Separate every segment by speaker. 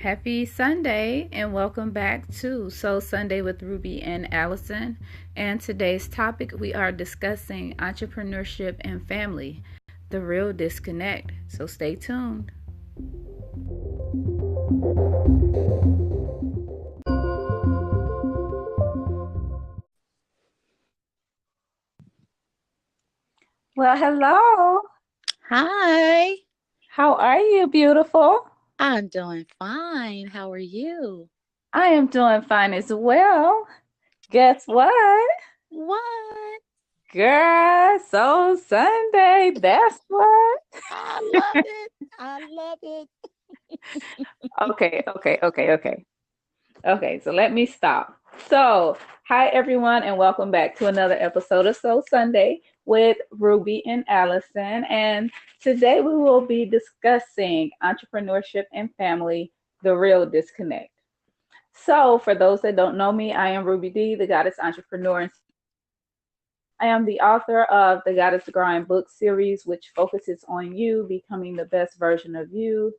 Speaker 1: Happy Sunday and welcome back to Soul Sunday with Ruby and Allison. And today's topic, we are discussing entrepreneurship and family, the real disconnect. So stay tuned. Well, hello.
Speaker 2: Hi,
Speaker 1: How are you, beautiful?
Speaker 2: I'm doing fine. How are you?
Speaker 1: I am doing fine as well. Guess what?
Speaker 2: What?
Speaker 1: Girl, Soul Sunday. That's what.
Speaker 2: I love it. I love it.
Speaker 1: Okay. Okay, so let me stop. So, hi everyone, and welcome back to another episode of Soul Sunday with Ruby and Allison. And today we will be discussing entrepreneurship and family, the real disconnect. So, for those that don't know me, I am Ruby D, the goddess entrepreneur. And I am the author of the Goddess Grind book series, which focuses on you becoming the best version of you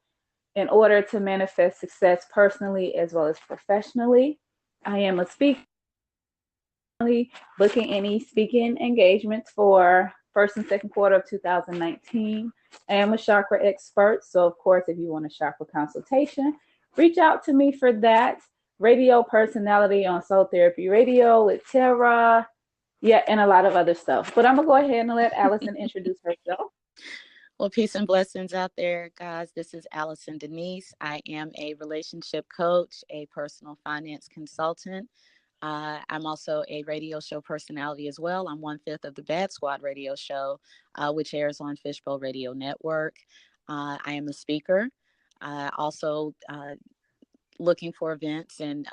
Speaker 1: in order to manifest success personally as well as professionally. I am a speaker, booking any speaking engagements for first and second quarter of 2019. I am a chakra expert, so of course, if you want a chakra consultation, reach out to me for that. Radio personality on Soul Therapy Radio with Tara, yeah, and a lot of other stuff. But I'm gonna go ahead and let Allison introduce herself.
Speaker 2: Well, peace and blessings out there, guys. This is Allison Denise. I am a relationship coach, a personal finance consultant. I'm also a radio show personality as well. I'm one fifth of the Bad Squad radio show, which airs on Fishbowl Radio Network. I am a speaker. Also, looking for events and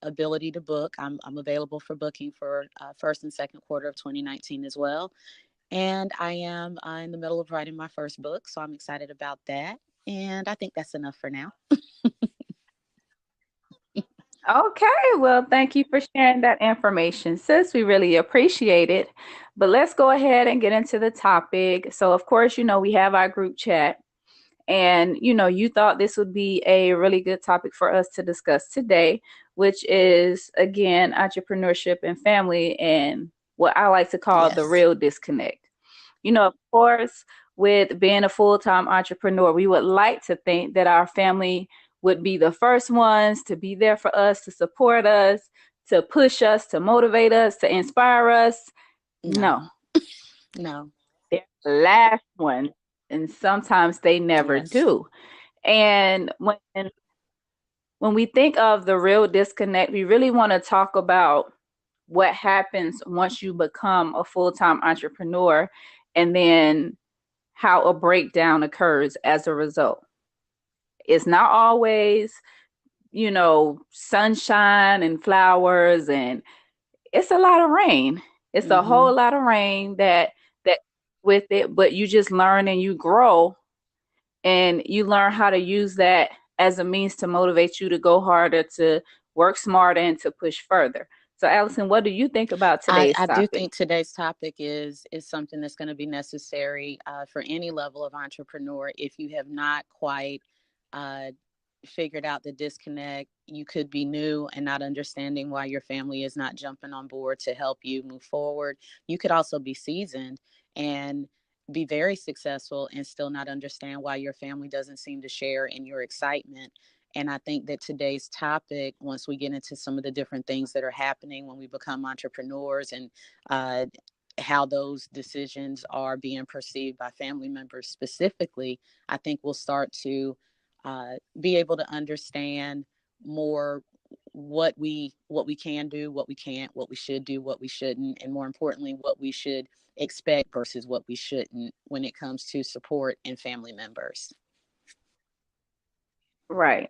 Speaker 2: ability to book. I'm available for booking for first and second quarter of 2019 as well. And I am in the middle of writing my first book, so I'm excited about that. And I think that's enough for now.
Speaker 1: Okay, well, thank you for sharing that information, sis. We really appreciate it. But let's go ahead and get into the topic. So, of course, we have our group chat, and you thought this would be a really good topic for us to discuss today, which is again entrepreneurship and family, and what I like to call the
Speaker 2: Yes.
Speaker 1: real disconnect. Of course, with being a full-time entrepreneur, we would like to think that our family would be the first ones to be there for us, to support us, to push us, to motivate us, to inspire us. No,
Speaker 2: No, no.
Speaker 1: they're the last one. And sometimes they never
Speaker 2: Yes.
Speaker 1: do. And when we think of the real disconnect, we really want to talk about what happens once you become a full-time entrepreneur, and then how a breakdown occurs as a result. It's not always, sunshine and flowers, and it's a lot of rain. It's a
Speaker 2: Mm-hmm.
Speaker 1: whole lot of rain that with it, but you just learn and you grow, and you learn how to use that as a means to motivate you to go harder, to work smarter, and to push further. So, Allison, what do you think about today's
Speaker 2: I do
Speaker 1: topic?
Speaker 2: think today's topic is something that's going to be necessary for any level of entrepreneur. If you have not quite uh, figured out the disconnect, you could be new and not understanding why your family is not jumping on board to help you move forward. You could also be seasoned and be very successful and still not understand why your family doesn't seem to share in your excitement. And I think that today's topic, once we get into some of the different things that are happening when we become entrepreneurs and uh, how those decisions are being perceived by family members specifically, I think we'll start to be able to understand more what we can do, what we can't, what we should do, what we shouldn't, and more importantly, what we should expect versus what we shouldn't when it comes to support and family members.
Speaker 1: Right.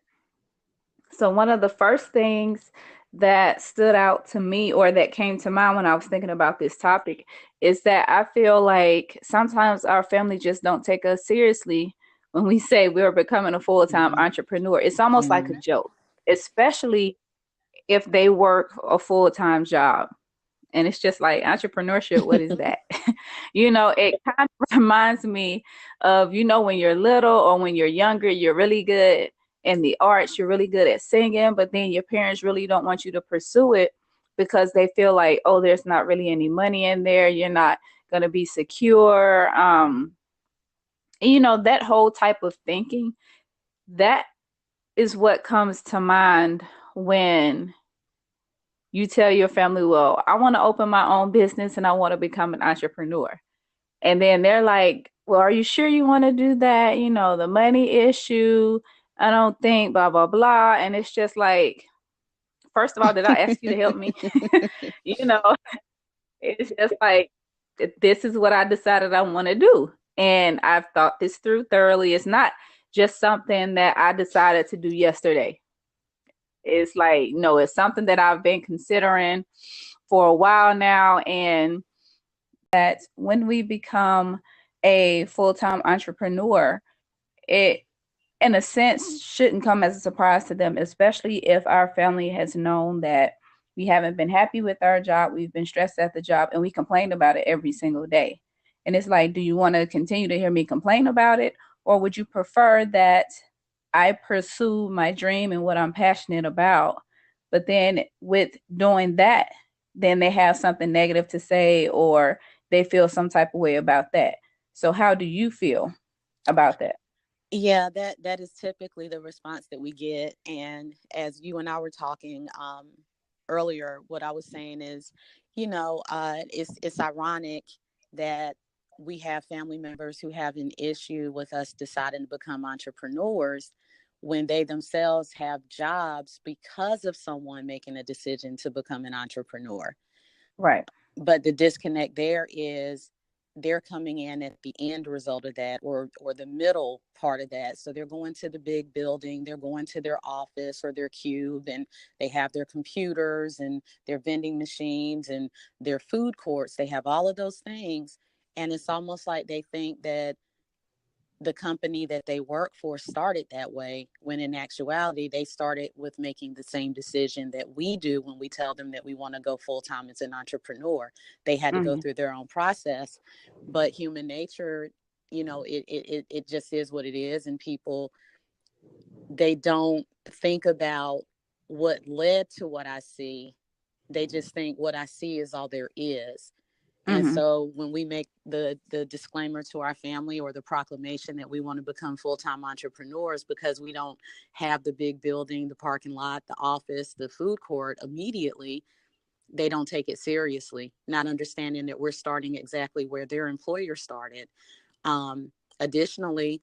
Speaker 1: So, one of the first things that stood out to me, or that came to mind when I was thinking about this topic, is that I feel like sometimes our family just don't take us seriously when we say we're becoming a full-time
Speaker 2: Mm-hmm.
Speaker 1: entrepreneur. It's almost like a
Speaker 2: Mm-hmm.
Speaker 1: joke, especially if they work a full-time job. And it's just like, entrepreneurship, what is that? It kind of reminds me of, when you're little or when you're younger, you're really good in the arts, you're really good at singing, but then your parents really don't want you to pursue it because they feel like, oh, there's not really any money in there. You're not going to be secure. That whole type of thinking, that is what comes to mind when you tell your family, well, I want to open my own business and I want to become an entrepreneur. And then they're like, well, are you sure you want to do that? The money issue, I don't think, blah, blah, blah. And it's just like, first of all, did I ask you to help me? you know, it's just like, this is what I decided I want to do. And I've thought this through thoroughly. It's not just something that I decided to do yesterday. It's like, no, it's something that I've been considering for a while now. And that when we become a full-time entrepreneur, it, in a sense, shouldn't come as a surprise to them, especially if our family has known that we haven't been happy with our job, we've been stressed at the job, and we complain about it every single day. And it's like, do you want to continue to hear me complain about it? Or would you prefer that I pursue my dream and what I'm passionate about? But then with doing that, then they have something negative to say or they feel some type of way about that. So how do you feel about that?
Speaker 2: Yeah, that is typically the response that we get. And as you and I were talking earlier, what I was saying is, it's ironic that we have family members who have an issue with us deciding to become entrepreneurs when they themselves have jobs because of someone making a decision to become an entrepreneur.
Speaker 1: Right.
Speaker 2: But the disconnect there is they're coming in at the end result of that, or the middle part of that. So they're going to the big building, they're going to their office or their cube, and they have their computers and their vending machines and their food courts. They have all of those things. And it's almost like they think that the company that they work for started that way, when in actuality they started with making the same decision that we do when we tell them that we want to go full-time as an entrepreneur. They had to go
Speaker 1: Mm-hmm.
Speaker 2: through their own process. But human nature, it just is what it is. And people, they don't think about what led to what I see. They just think what I see is all there is. And
Speaker 1: Mm-hmm.
Speaker 2: so when we make the disclaimer to our family or the proclamation that we want to become full-time entrepreneurs, because we don't have the big building, the parking lot, the office, the food court immediately, they don't take it seriously, not understanding that we're starting exactly where their employer started. Additionally,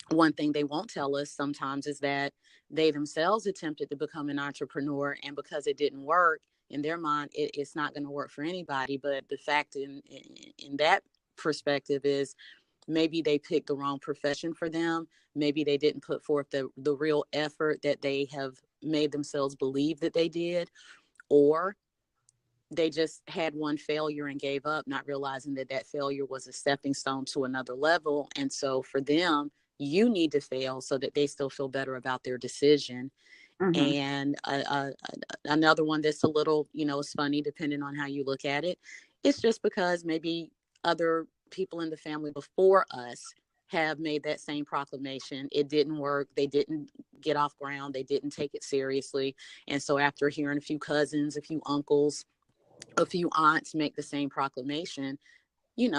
Speaker 2: one thing they won't tell us sometimes is that they themselves attempted to become an entrepreneur, and because it didn't work, in their mind, it's not going to work for anybody. But the fact in that perspective is maybe they picked the wrong profession for them. Maybe they didn't put forth the real effort that they have made themselves believe that they did, or they just had one failure and gave up, not realizing that that failure was a stepping stone to another level. And so for them, you need to fail so that they still feel better about their decision.
Speaker 1: Mm-hmm.
Speaker 2: And another one that's a little, it's funny depending on how you look at it. It's just because maybe other people in the family before us have made that same proclamation. It didn't work. They didn't get off ground. They didn't take it seriously. And so after hearing a few cousins, a few uncles, a few aunts make the same proclamation,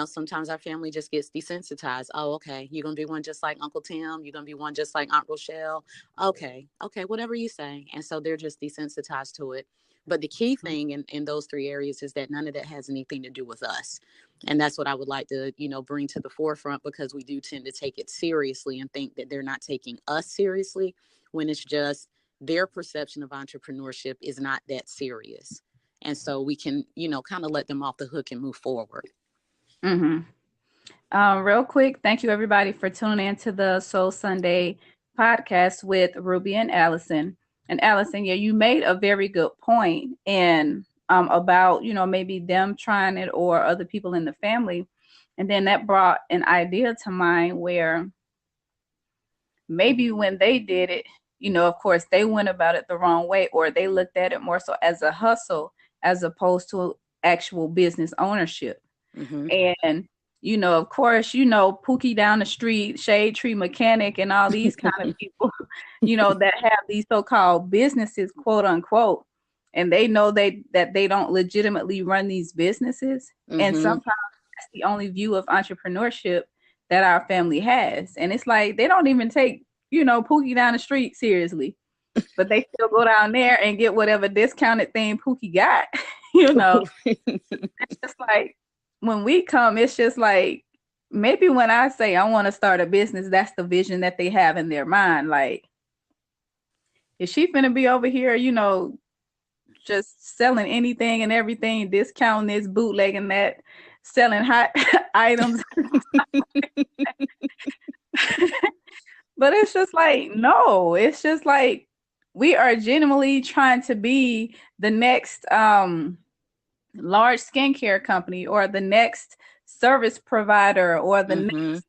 Speaker 2: sometimes our family just gets desensitized. Oh, okay. You're going to be one just like Uncle Tim. You're going to be one just like Aunt Rochelle. Okay. Okay. Whatever you say. And so they're just desensitized to it. But the key thing in those three areas is that none of that has anything to do with us. And that's what I would like to, bring to the forefront, because we do tend to take it seriously and think that they're not taking us seriously, when it's just their perception of entrepreneurship is not that serious. And so we can, kind of let them off the hook and move forward.
Speaker 1: Mm-hmm. Real quick, thank you everybody for tuning in to the Soul Sunday podcast with Ruby and Allison. And Allison, yeah, you made a very good point and about, maybe them trying it or other people in the family. And then that brought an idea to mind where maybe when they did it, of course, they went about it the wrong way, or they looked at it more so as a hustle as opposed to actual business ownership.
Speaker 2: Mm-hmm.
Speaker 1: And Of course, Pookie down the street, Shade Tree Mechanic, and all these kind of people, that have these so-called businesses, quote unquote, and they know that they don't legitimately run these businesses. And
Speaker 2: Mm-hmm.
Speaker 1: sometimes that's the only view of entrepreneurship that our family has. And it's like they don't even take, Pookie down the street seriously, but they still go down there and get whatever discounted thing Pookie got, you know. It's just like when we come, it's just like maybe when I say I want to start a business, that's the vision that they have in their mind. Like, is she finna be over here, just selling anything and everything, discounting this, bootlegging that, selling hot items? But it's just like, no, it's just like we are genuinely trying to be the next large skincare company or the next service provider or the
Speaker 2: Mm-hmm.
Speaker 1: next,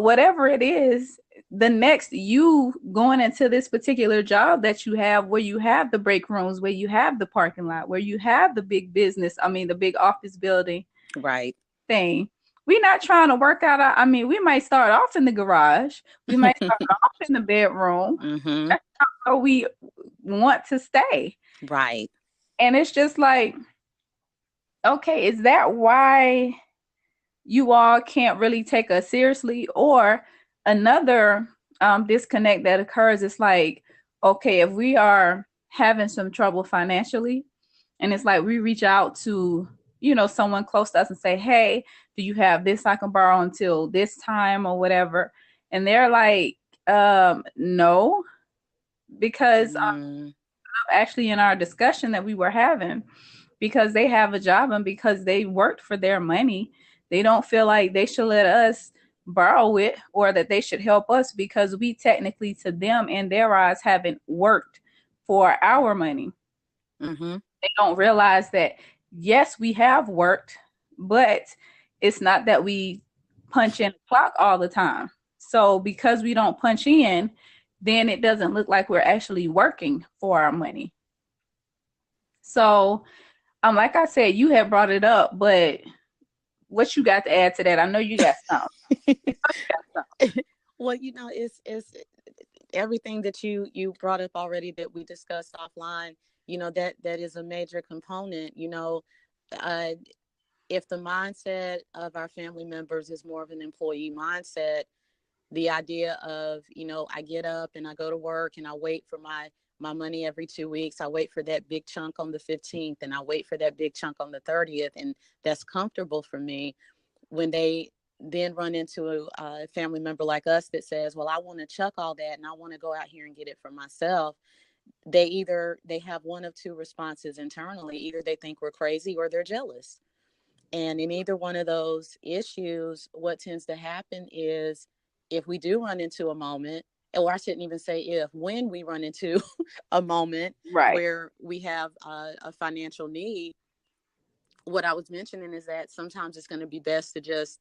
Speaker 1: whatever it is, the next you going into this particular job that you have where you have the break rooms, where you have the parking lot, where you have the big business, I mean, the big office building
Speaker 2: Right.
Speaker 1: thing. We're not trying to work out. I mean, we might start off in the garage. We might start off in the bedroom.
Speaker 2: Mm-hmm.
Speaker 1: That's how we want to stay.
Speaker 2: Right.
Speaker 1: And it's just like, okay, is that why you all can't really take us seriously? Or another disconnect that occurs is like, okay, if we are having some trouble financially, and it's like we reach out to, someone close to us and say, hey, do you have this I can borrow until this time or whatever? And they're like, no, because
Speaker 2: Mm-hmm.
Speaker 1: actually in our discussion that we were having, because they have a job and because they worked for their money, they don't feel like they should let us borrow it or that they should help us because we technically to them in their eyes haven't worked for our money.
Speaker 2: Mm-hmm.
Speaker 1: They don't realize that yes, we have worked, but it's not that we punch in the clock all the time. So because we don't punch in, then it doesn't look like we're actually working for our money. So like I said, you have brought it up, but what you got to add to that? I know you got some. You know you got some.
Speaker 2: Well, it's everything that you brought up already that we discussed offline. That is a major component. Uh, if the mindset of our family members is more of an employee mindset, the idea of, I get up and I go to work and I wait for my money every 2 weeks. I wait for that big chunk on the 15th and I wait for that big chunk on the 30th. And that's comfortable for me. When they then run into a family member like us that says, well, I want to chuck all that and I want to go out here and get it for myself. They have one of two responses internally. Either they think we're crazy or they're jealous. And in either one of those issues, what tends to happen is if we do run into a moment, or I shouldn't even say if, when we run into a moment
Speaker 1: Right.
Speaker 2: where we have a financial need, what I was mentioning is that sometimes it's going to be best to just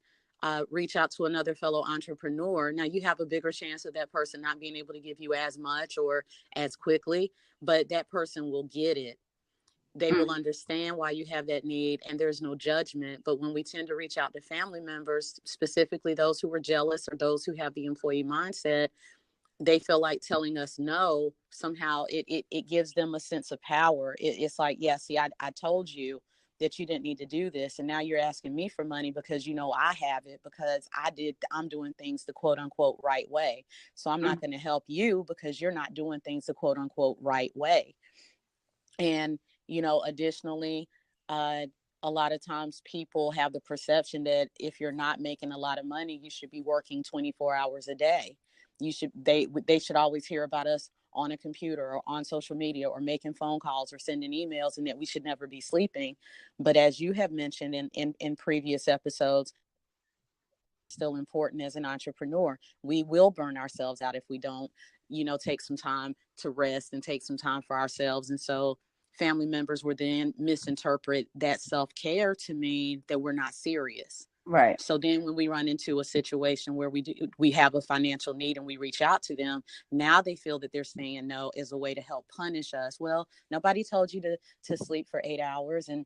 Speaker 2: reach out to another fellow entrepreneur. Now, you have a bigger chance of that person not being able to give you as much or as quickly, but that person will get it. They will understand why you have that need, and there's no judgment. But when we tend to reach out to family members, specifically those who are jealous or those who have the employee mindset, they feel like telling us no somehow it gives them a sense of power. It's like, yeah, see, I told you that you didn't need to do this, and now you're asking me for money because I have it, because I'm doing things the quote unquote right way. So I'm not going to help you because you're not doing things the quote unquote right way. And, additionally, uh, a lot of times people have the perception that if you're not making a lot of money, you should be working 24 hours a day. They should always hear about us on a computer or on social media or making phone calls or sending emails, and that we should never be sleeping. But as you have mentioned in previous episodes, still important as an entrepreneur. We will burn ourselves out if we don't, take some time to rest and take some time for ourselves. And so family members will then misinterpret that self-care to mean that we're not serious.
Speaker 1: Right.
Speaker 2: So then when we run into a situation where we have a financial need and we reach out to them, now they feel that they're saying no as a way to help punish us. Well, nobody told you to sleep for 8 hours, and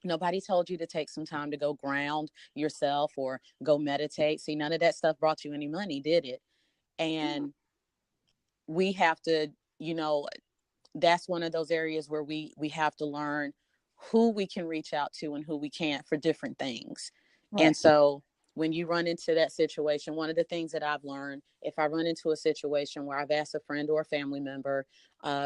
Speaker 2: Nobody told you to take some time to go ground yourself or go meditate. See, none of that stuff brought you any money, did it? And we have to, you know, that's one of those areas where we have to learn who we can reach out to and who we can't for different things. And
Speaker 1: Right.
Speaker 2: so when you run into that situation, one of the things that I've learned, if I run into a situation where I've asked a friend or a family member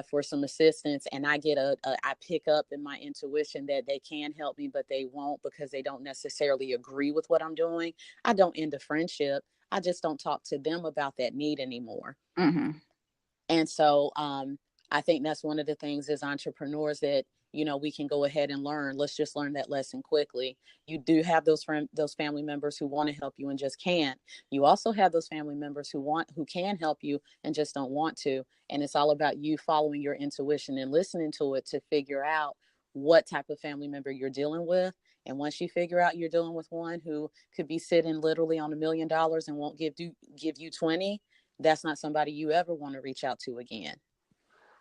Speaker 2: for some assistance, and I get I pick up in my intuition that they can help me, but they won't because they don't necessarily agree with what I'm doing, I don't end a friendship. I just don't talk to them about that need anymore.
Speaker 1: Mm-hmm.
Speaker 2: And so I think that's one of the things as entrepreneurs that, you know, we can go ahead and learn. Let's just learn that lesson quickly. You do have those family members who want to help you and just can't. You also have those family members who can help you and just don't want to. And it's all about you following your intuition and listening to it to figure out what type of family member you're dealing with. And once you figure out you're dealing with one who could be sitting literally on $1 million and won't give you 20, that's not somebody you ever want to reach out to again.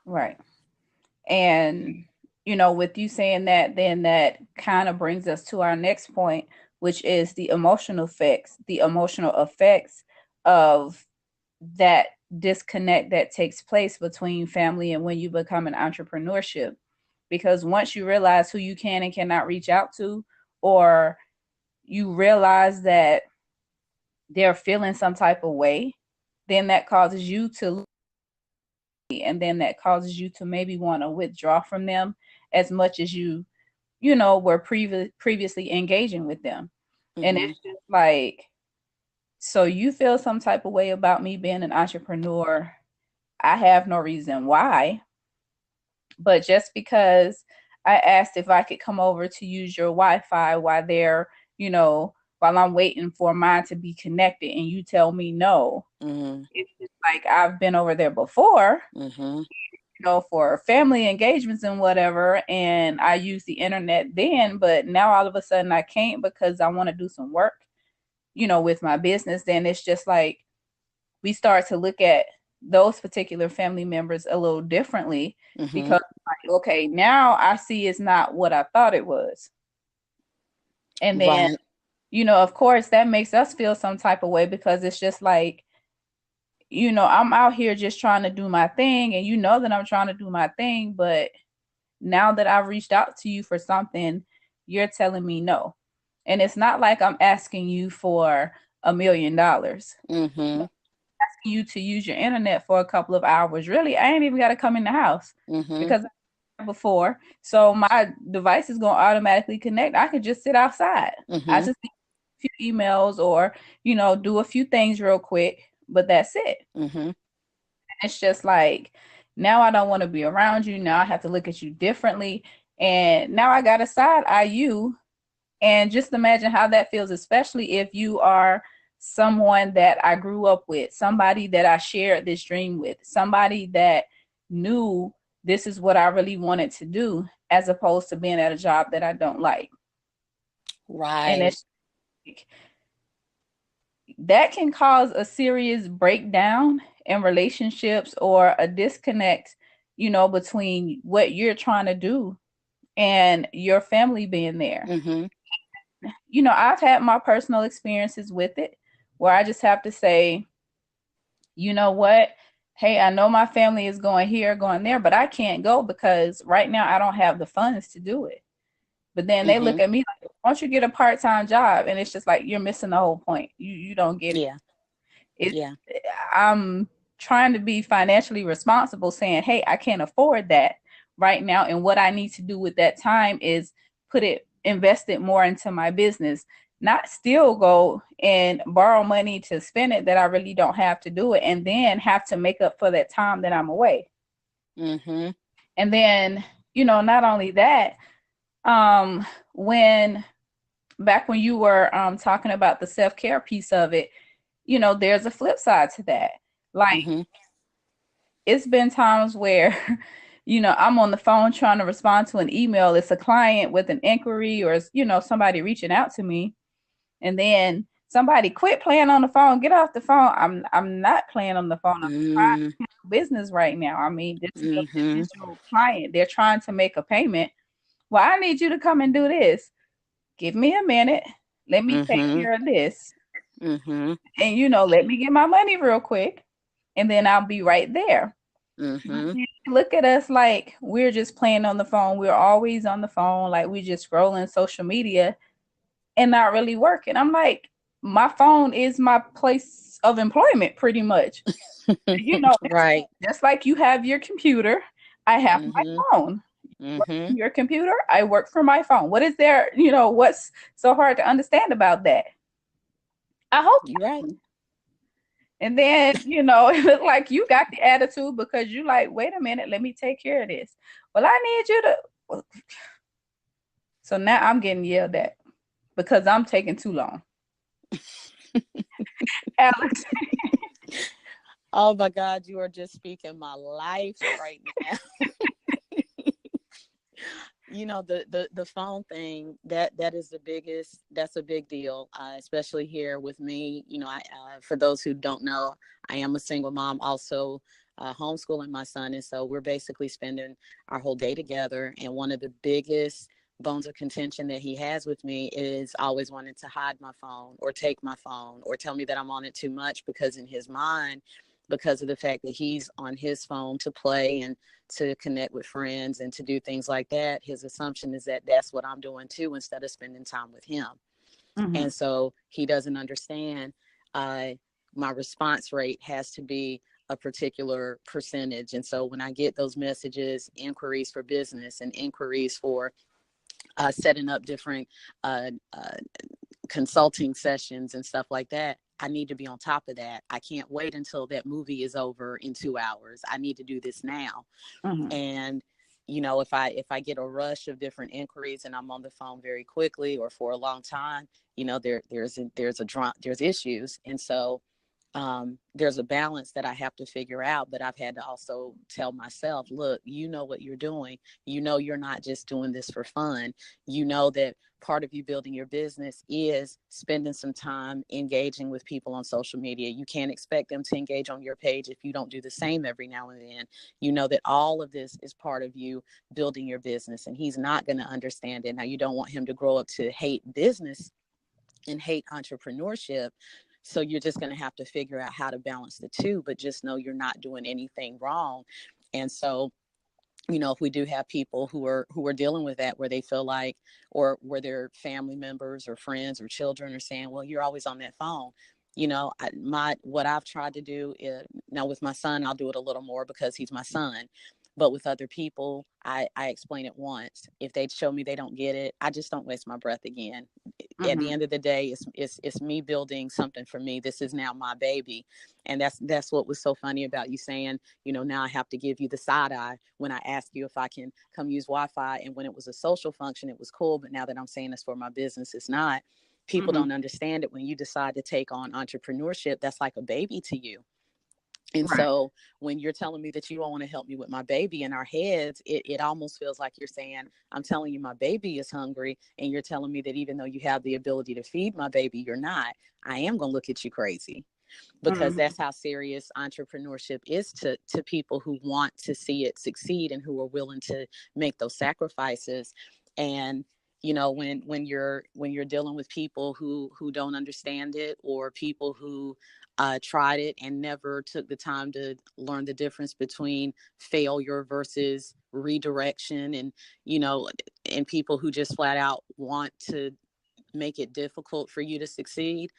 Speaker 1: Right. And, with you saying that, then that kind of brings us to our next point, which is the emotional effects of that disconnect that takes place between family and when you become an entrepreneurship. Because once you realize who you can and cannot reach out to, or you realize that they're feeling some type of way, then that causes you to, and then that causes you to maybe want to withdraw from them as much as were previously engaging with them. And
Speaker 2: Mm-hmm.
Speaker 1: it's just like, so you feel some type of way about me being an entrepreneur. I have no reason why, but just because I asked if I could come over to use your Wi-Fi you know, while I'm waiting for mine to be connected, and you tell me no,
Speaker 2: Mm-hmm.
Speaker 1: it's just like I've been over there before,
Speaker 2: Mm-hmm.
Speaker 1: for family engagements and whatever, and I use the internet then, but now all of a sudden I can't because I want to do some work, with my business. Then it's just like we start to look at those particular family members a little differently,
Speaker 2: Mm-hmm.
Speaker 1: because like, okay, now I see it's not what I thought it was. And then,
Speaker 2: Right.
Speaker 1: of course that makes us feel some type of way, because it's just like, I'm out here just trying to do my thing, and you know that I'm trying to do my thing, but now that I've reached out to you for something, you're telling me no. And it's not like I'm asking you for $1 million.
Speaker 2: Mm-hmm.
Speaker 1: Asking you to use your internet for a couple of hours. Really, I ain't even got to come in the house,
Speaker 2: Mm-hmm.
Speaker 1: because before, so my device is going to automatically connect. I could just sit outside. I
Speaker 2: Mm-hmm.
Speaker 1: just need a few emails, or do a few things real quick, but that's it.
Speaker 2: Mm-hmm.
Speaker 1: It's just like, now I don't want to be around you. Now I have to look at you differently. And now I got to side eye you. And just imagine how that feels, especially if you are someone that I grew up with, somebody that I shared this dream with, somebody that knew this is what I really wanted to do, as opposed to being at a job that I don't like. And
Speaker 2: Right.
Speaker 1: it's like, that can cause a serious breakdown in relationships, or a disconnect, between what you're trying to do and your family being there.
Speaker 2: Mm-hmm.
Speaker 1: I've had my personal experiences with it, where I just have to say, you know what? Hey, I know my family is going here, going there, but I can't go because right now I don't have the funds to do it. But then they
Speaker 2: Mm-hmm.
Speaker 1: look at me like, why don't you get a part-time job? And it's just like, you're missing the whole point. You don't get it.
Speaker 2: Yeah.
Speaker 1: It's
Speaker 2: Yeah.
Speaker 1: I'm trying to be financially responsible, saying, hey, I can't afford that right now. And what I need to do with that time is invest it more into my business, not still go and borrow money to spend it that I really don't have to do it, and then have to make up for that time that I'm away.
Speaker 2: Mm-hmm.
Speaker 1: And then, not only that, um, when back when you were talking about the self-care piece of it, there's a flip side to that. Like,
Speaker 2: Mm-hmm.
Speaker 1: it's been times where, I'm on the phone trying to respond to an email. It's a client with an inquiry, or it's, somebody reaching out to me. And then somebody, quit playing on the phone, get off the phone. I'm not playing on the phone. I'm trying
Speaker 2: Mm-hmm.
Speaker 1: to handle business right now. I mean, this is a
Speaker 2: Mm-hmm.
Speaker 1: potential client. They're trying to make a payment. Well, I need you to come and do this. Give me a minute. Let me take
Speaker 2: Mhm.
Speaker 1: care of this.
Speaker 2: Mhm.
Speaker 1: And, let me get my money real quick. And then I'll be right there. But
Speaker 2: Mhm.
Speaker 1: then look at us like we're just playing on the phone. We're always on the phone, like we just scrolling social media and not really working. I'm like, my phone is my place of employment pretty much.
Speaker 2: Right.
Speaker 1: Just like you have your computer, I have my
Speaker 2: Mhm.
Speaker 1: phone. Work from
Speaker 2: Mhm.
Speaker 1: your computer, I work from my phone. What is there, what's so hard to understand about that? I hope
Speaker 2: You're right.
Speaker 1: you. And then, it looked like you got the attitude because you like, wait a minute, let me take care of this. Well, I need you to. So now I'm getting yelled at because I'm taking too long. Alex.
Speaker 2: Oh my God, you are just speaking my life right now. The phone thing, that is the biggest, that's a big deal, especially here with me. For those who don't know, I am a single mom, also homeschooling my son, and so we're basically spending our whole day together. And one of the biggest bones of contention that he has with me is always wanting to hide my phone or take my phone or tell me that I'm on it too much, because in his mind, because of the fact that he's on his phone to play and to connect with friends and to do things like that, his assumption is that that's what I'm doing too, instead of spending time with him.
Speaker 1: Mm-hmm.
Speaker 2: And so he doesn't understand, uh, my response rate has to be a particular percentage. And so when I get those messages, inquiries for business and inquiries for setting up different consulting sessions and stuff like that, I need to be on top of that. I can't wait until that movie is over in 2 hours. I need to do this now.
Speaker 1: Mm-hmm.
Speaker 2: And if I get a rush of different inquiries and I'm on the phone very quickly or for a long time, there's issues. And so there's a balance that I have to figure out. But I've had to also tell myself, look, you know what you're doing. You're not just doing this for fun. That part of you building your business is spending some time engaging with people on social media. You can't expect them to engage on your page if you don't do the same every now and then. That all of this is part of you building your business, and he's not going to understand it. Now, you don't want him to grow up to hate business and hate entrepreneurship. So you're just going to have to figure out how to balance the two, but just know you're not doing anything wrong. And so, if we do have people who are dealing with that, where they feel like, or where their family members or friends or children are saying, well, you're always on that phone. What I've tried to do is, now with my son, I'll do it a little more because he's my son. But with other people, I explain it once. If they show me they don't get it, I just don't waste my breath again. At
Speaker 1: Mm-hmm.
Speaker 2: the end of the day, it's me building something for me. This is now my baby. And that's what was so funny about you saying, now I have to give you the side eye when I ask you if I can come use Wi-Fi. And when it was a social function, it was cool. But now that I'm saying it's for my business, it's not. People
Speaker 1: Mm-hmm.
Speaker 2: don't understand it. When you decide to take on entrepreneurship, that's like a baby to you. And
Speaker 1: Right.
Speaker 2: so when you're telling me that you don't want to help me with my baby, in our heads, it almost feels like you're saying, I'm telling you my baby is hungry. And you're telling me that even though you have the ability to feed my baby, you're not. I am going to look at you crazy, because
Speaker 1: Mm-hmm.
Speaker 2: that's how serious entrepreneurship is to people who want to see it succeed and who are willing to make those sacrifices. And when you're dealing with people who don't understand it, or people who tried it and never took the time to learn the difference between failure versus redirection, and you know and people who just flat out want to make it difficult for you to succeed.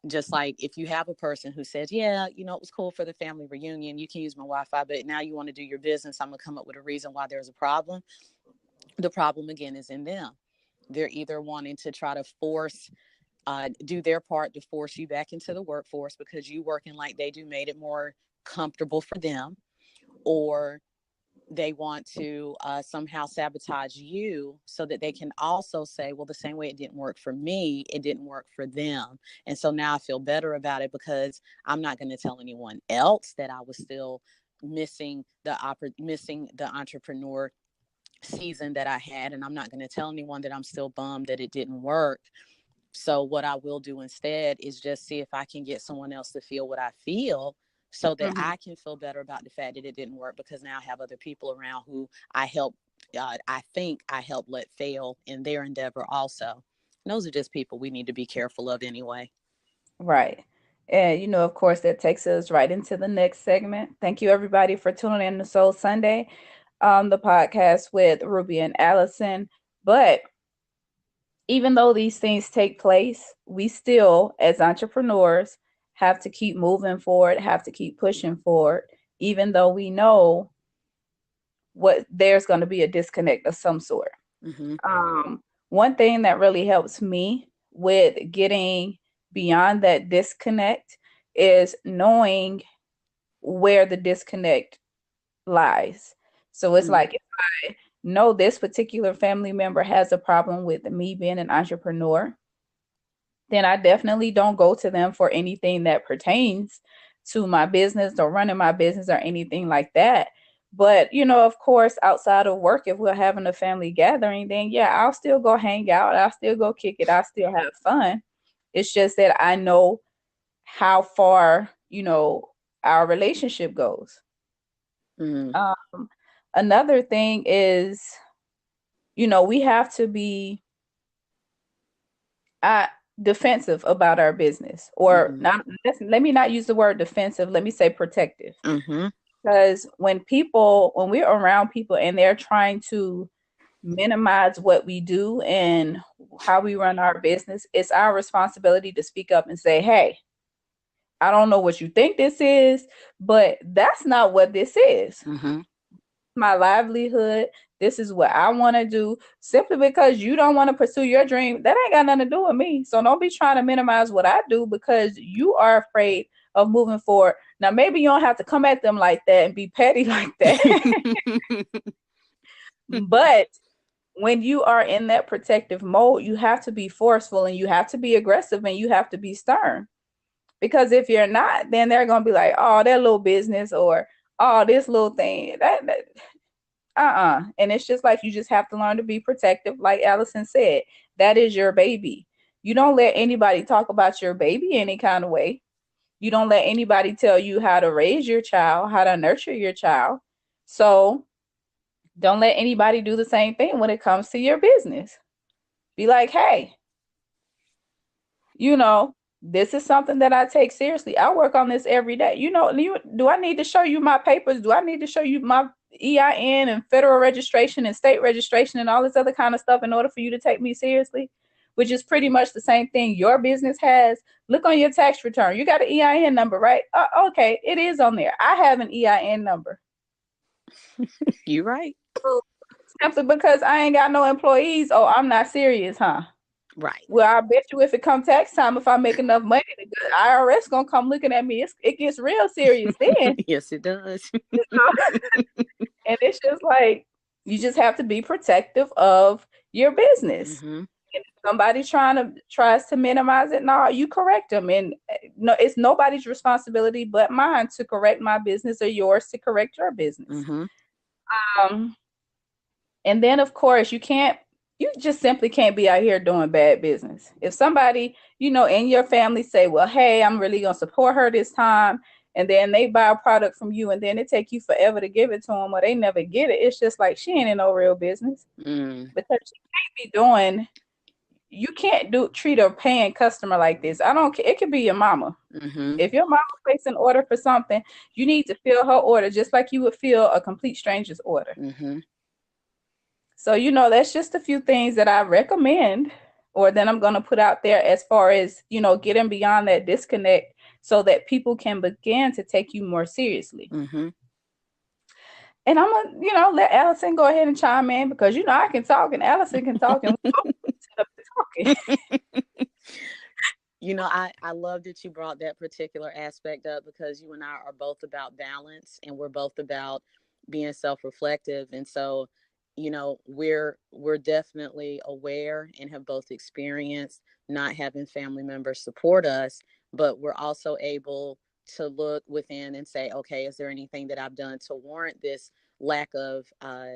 Speaker 2: Just like if you have a person who says, yeah, it was cool for the family reunion, you can use my Wi-Fi, but now you want to do your business, I'm going to come up with a reason why there's a problem. The problem again is in them. They're either wanting to try to do their part to force you back into the workforce because you working like they do made it more comfortable for them, or they want to somehow sabotage you so that they can also say, well, the same way it didn't work for me, it didn't work for them. And so now I feel better about it because I'm not going to tell anyone else that I was still missing the entrepreneur season that I had. And I'm not going to tell anyone that I'm still bummed that it didn't work. So what I will do instead is just see if I can get someone else to feel what I feel, so that
Speaker 1: Mm-hmm.
Speaker 2: I can feel better about the fact that it didn't work, because now I have other people around who I help I think I helped let fail in their endeavor also. And those are just people we need to be careful of anyway.
Speaker 1: Right. And, of course, that takes us right into the next segment. Thank you, everybody, for tuning in to Soul Sunday, the podcast with Ruby and Allison. But even though these things take place, we still, as entrepreneurs, have to keep moving forward, have to keep pushing forward, even though we know what there's going to be a disconnect of some sort.
Speaker 2: Mm-hmm.
Speaker 1: One thing that really helps me with getting beyond that disconnect is knowing where the disconnect lies. So it's
Speaker 2: Mm-hmm.
Speaker 1: like if I know this particular family member has a problem with me being an entrepreneur, then I definitely don't go to them for anything that pertains to my business or running my business or anything like that. But, of course, outside of work, if we're having a family gathering, then yeah, I'll still go hang out. I'll still go kick it. I'll still have fun. It's just that I know how far, our relationship goes.
Speaker 2: Mm-hmm.
Speaker 1: Another thing is, we have to be uh, defensive about our business, or
Speaker 2: Mm-hmm.
Speaker 1: not. Let me not use the word defensive. Let me say protective.
Speaker 2: Mm-hmm.
Speaker 1: Because when we're around people and they're trying to minimize what we do and how we run our business, it's our responsibility to speak up and say, hey, I don't know what you think this is, but that's not what this is.
Speaker 2: Mm-hmm.
Speaker 1: My livelihood. This is what I want to do. Simply because you don't want to pursue your dream, that ain't got nothing to do with me. So don't be trying to minimize what I do because you are afraid of moving forward. Now, maybe you don't have to come at them like that and be petty like that. But when you are in that protective mode, you have to be forceful and you have to be aggressive and you have to be stern. Because if you're not, then they're going to be like, oh, that little business, or oh, this little thing. That And it's just like you just have to learn to be protective, like Allison said. That is your baby. You don't let anybody talk about your baby any kind of way. You don't let anybody tell you how to raise your child, how to nurture your child. So don't let anybody do the same thing when it comes to your business. Be like, hey, you know, this is something that I take seriously. I work on this every day. Do I need to show you my papers? Do I need to show you my EIN and federal registration and state registration and all this other kind of stuff in order for you to take me seriously? Which is pretty much the same thing your business has. Look on your tax return. You got an EIN number, right? Okay, it is on there. I have an EIN number.
Speaker 2: You're right.
Speaker 1: Simply because I ain't got no employees. Oh, I'm not serious, huh?
Speaker 2: Right.
Speaker 1: Well, I bet you if it come tax time, if I make enough money, the IRS gonna come looking at me. It gets real serious then.
Speaker 2: Yes, it does.
Speaker 1: And it's just like you just have to be protective of your business.
Speaker 2: Mm-hmm.
Speaker 1: And if somebody tries to minimize it, no, you correct them. And no, it's nobody's responsibility but mine to correct my business or yours to correct your business.
Speaker 2: Mm-hmm.
Speaker 1: Um, And then, of course, you just simply can't be out here doing bad business. If somebody, in your family say, well, hey, I'm really going to support her this time, and then they buy a product from you, and then it take you forever to give it to them, or they never get it, it's just like she ain't in no real business
Speaker 2: Mm.
Speaker 1: because you can't treat a paying customer like this. I don't care. It could be your mama.
Speaker 2: Mm-hmm.
Speaker 1: If your mama placed an order for something, you need to fill her order just like you would fill a complete stranger's order.
Speaker 2: Mm-hmm.
Speaker 1: So, that's just a few things that I recommend or that I'm going to put out there as far as, getting beyond that disconnect so that people can begin to take you more seriously.
Speaker 2: Mm-hmm.
Speaker 1: And I'm going to, let Allison go ahead and chime in because, I can talk and Allison can talk and we both set up to talking.
Speaker 2: I love that you brought that particular aspect up because you and I are both about balance and we're both about being self-reflective. And so, we're definitely aware and have both experienced not having family members support us, but we're also able to look within and say, okay, is there anything that I've done to warrant this lack of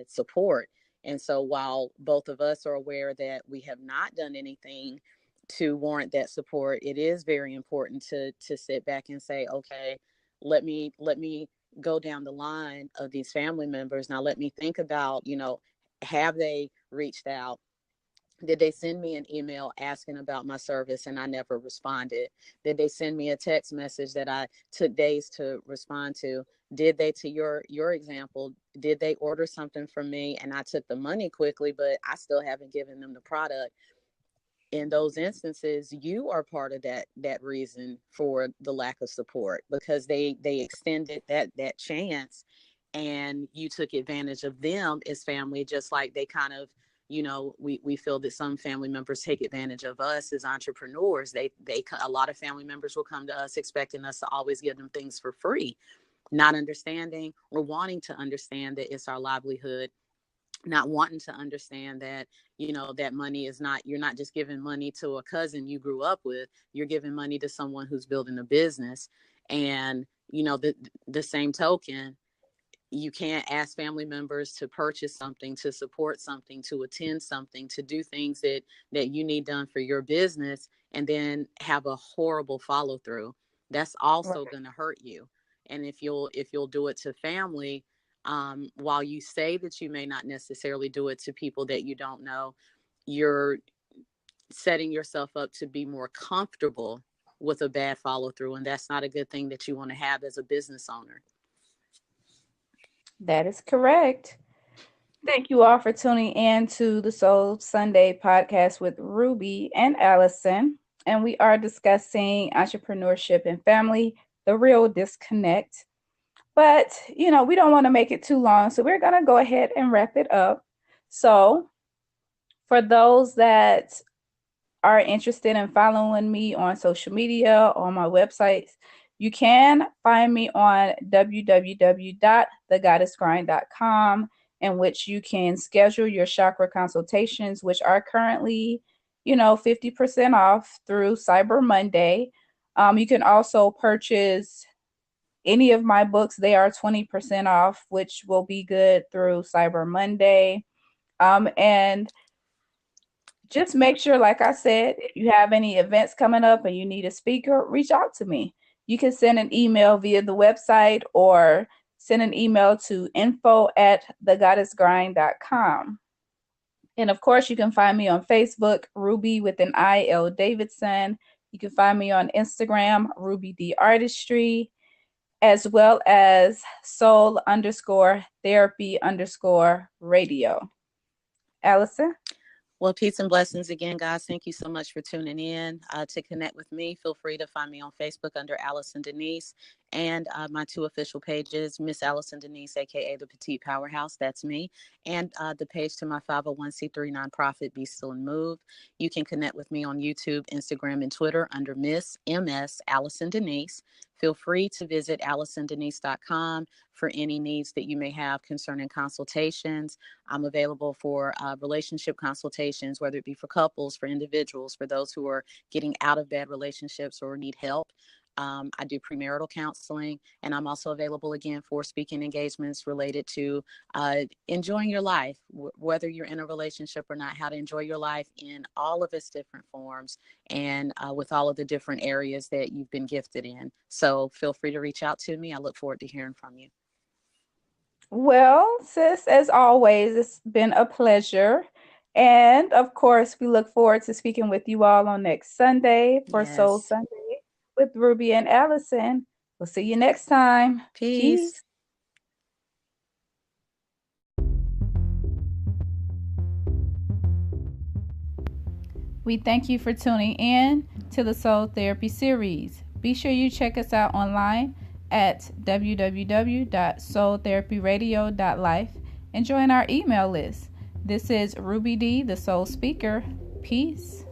Speaker 2: support? And so while both of us are aware that we have not done anything to warrant that support, it is very important to sit back and say, okay, let me go down the line of these family members. Now let me think about, Have they reached out? Did they send me an email asking about my service and I never responded? Did they send me a text message that I took days to respond to? Did they, to your example, did they order something from me and I took the money quickly, but I still haven't given them the product? In those instances, you are part of that reason for the lack of support, because they extended that chance and you took advantage of them as family, just like they kind of, we feel that some family members take advantage of us as entrepreneurs. They a lot of family members will come to us expecting us to always give them things for free, not understanding or wanting to understand that it's our livelihood, not wanting to understand that, that money is not, you're not just giving money to a cousin you grew up with, you're giving money to someone who's building a business. And, the same token, you can't ask family members to purchase something, to support something, to attend something, to do things that you need done for your business, and then have a horrible follow through. That's
Speaker 1: Right.
Speaker 2: also going to hurt you. And if you'll do it to family, while you say that you may not necessarily do it to people that you don't know, you're setting yourself up to be more comfortable with a bad follow through. And that's not a good thing that you want to have as a business owner.
Speaker 1: That is correct. Thank you all for tuning in to the Soul Sunday podcast with Ruby and Allison. And we are discussing entrepreneurship and family, the real disconnect. But, we don't want to make it too long. So we're going to go ahead and wrap it up. So for those that are interested in following me on social media, on my websites, you can find me on www.thegoddessgrind.com, in which you can schedule your chakra consultations, which are currently, 50% off through Cyber Monday. You can also purchase any of my books. They are 20% off, which will be good through Cyber Monday. And just make sure, like I said, if you have any events coming up and you need a speaker, reach out to me. You can send an email via the website or send an email to info@thegoddessgrind.com. And of course, you can find me on Facebook, Ruby with an I-L Davidson. You can find me on Instagram, Ruby D Artistry, as well as soul_therapy_radio. Allison?
Speaker 2: Well, peace and blessings again, guys. Thank you so much for tuning in. To connect with me, feel free to find me on Facebook under Allison Denise, and my two official pages, Miss Allison Denise, aka the Petite Powerhouse, that's me, and the page to my 501c3 nonprofit, Be Still and Move. You can connect with me on YouTube, Instagram, and Twitter under Miss MS Allison Denise. Feel free to visit AllisonDenise.com for any needs that you may have concerning consultations. I'm available for relationship consultations, whether it be for couples, for individuals, for those who are getting out of bad relationships or need help. I do premarital counseling, and I'm also available again for speaking engagements related to enjoying your life, whether you're in a relationship or not, how to enjoy your life in all of its different forms and with all of the different areas that you've been gifted in. So feel free to reach out to me. I look forward to hearing from you.
Speaker 1: Well, sis, as always, it's been a pleasure. And of course, we look forward to speaking with you all on next Sunday for Soul
Speaker 2: Yes.
Speaker 1: Sunday with Ruby and Allison. We'll see you next time.
Speaker 2: Peace.
Speaker 1: We thank you for tuning in to the Soul Therapy series. Be sure you check us out online at www.soultherapyradio.life and join our email list. This is Ruby D, the Soul Speaker. Peace.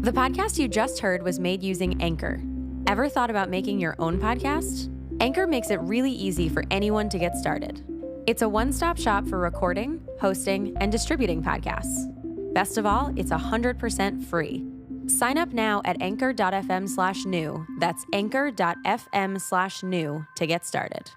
Speaker 3: The podcast you just heard was made using Anchor. Ever thought about making your own podcast? Anchor makes it really easy for anyone to get started. It's a one-stop shop for recording, hosting, and distributing podcasts. Best of all, it's 100% free. Sign up now at anchor.fm/new. That's anchor.fm/new to get started.